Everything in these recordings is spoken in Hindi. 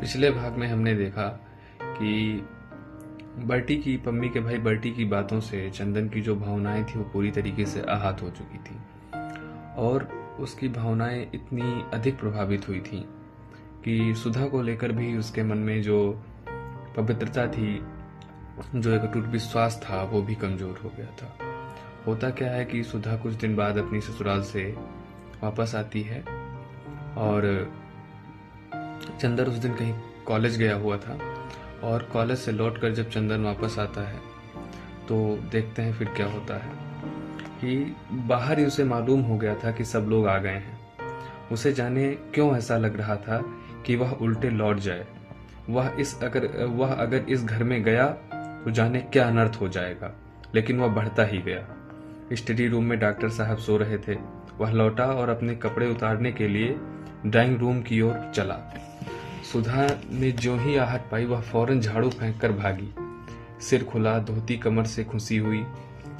पिछले भाग में हमने देखा कि बर्टी की पम्मी के भाई बर्टी की बातों से चंदन की जो भावनाएं थी वो पूरी तरीके से आहत हो चुकी थी और उसकी भावनाएं इतनी अधिक प्रभावित हुई थी कि सुधा को लेकर भी उसके मन में जो पवित्रता थी, जो एक अटूट विश्वास था, वो भी कमजोर हो गया था। होता क्या है कि सुधा कुछ दिन बाद अपनी ससुराल से वापस आती है और चंदन उस दिन कहीं कॉलेज गया हुआ था और कॉलेज से लौटकर जब चंदन वापस आता है तो देखते हैं फिर क्या होता है कि बाहर ही उसे मालूम हो गया था कि सब लोग आ गए हैं। उसे जाने क्यों ऐसा लग रहा था कि वह उल्टे लौट जाए। वह अगर इस घर में गया तो जाने क्या अनर्थ हो जाएगा, लेकिन वह बढ़ता ही गया। स्टडी रूम में डॉक्टर साहब सो रहे थे। वह लौटा और अपने कपड़े उतारने के लिए ड्राइंग रूम की ओर चला। सुधा ने जो ही आहट पाई वह फौरन झाड़ू फेंककर भागी। सिर खुला, धोती कमर से खुसी हुई,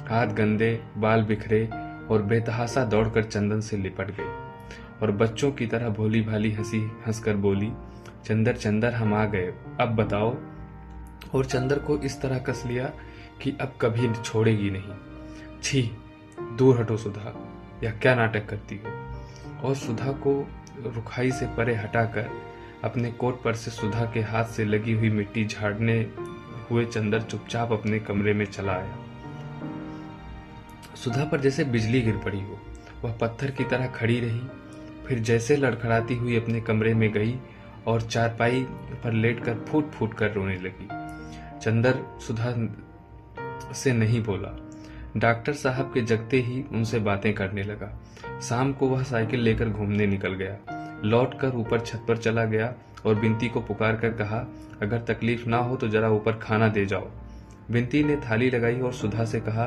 हाथ गंदे, बाल बिखरे और बेतहासा दौड़कर चंदन से लिपट गई और बच्चों की तरह भोली भाली हंसी हंसकर बोली, चंदर चंदर हम आ गए, अब बताओ। और चंदर को इस तरह कस लिया कि अब कभी छोड़ेगी नहीं। छी, दूर हटो सुधा, यह क्या नाटक करती हो। और सुधा को रुखाई से परे हटाकर अपने कोट पर से सुधा के हाथ से लगी हुई मिट्टी झाड़ने हुए चंदर चुपचाप अपने कमरे में चला आया। सुधा पर जैसे बिजली गिर पड़ी हो। वह पत्थर की तरह खड़ी रही, फिर जैसे लड़खड़ाती हुई अपने कमरे में गई और चारपाई पर लेटकर फूट फूट कर रोने लगी। चंदर सुधा से नहीं बोला। डॉक्टर साहब के जगते ही उनसे बातें करने लगा। शाम को वह साइकिल लेकर घूमने निकल गया। लौटकर ऊपर छत पर चला गया और बिंती को पुकार कर कहा, अगर तकलीफ ना हो तो जरा ऊपर खाना दे जाओ। बिंती ने थाली लगाई और सुधा से कहा,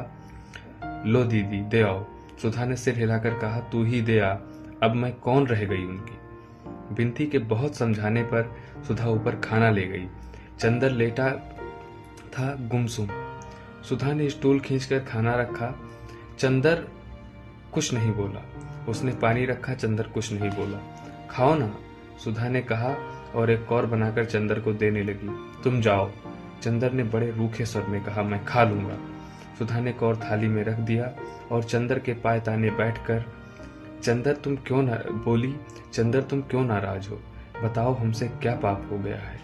लो दीदी दे आओ। सुधा ने सिर हिलाकर कहा, तू ही दे आ, अब मैं कौन रह गई उनकी। बिंती के बहुत समझाने पर सुधा ऊपर खाना ले गई। चंदर लेटा था गुमसुम। सुधा ने स्टूल खींचकर खाना रखा। चंदर कुछ नहीं बोला। उसने पानी रखा। चंदर कुछ नहीं बोला। खाओ ना, सुधा ने कहा और एक कौर बनाकर चंदर को देने लगी। तुम जाओ, चंदर ने बड़े रूखे स्वर में कहा, मैं खा लूंगा। सुधा ने कौर थाली में रख दिया और चंदर के पाय ताने बैठकर, चंदर तुम क्यों नाराज हो, बताओ हमसे क्या पाप हो गया है।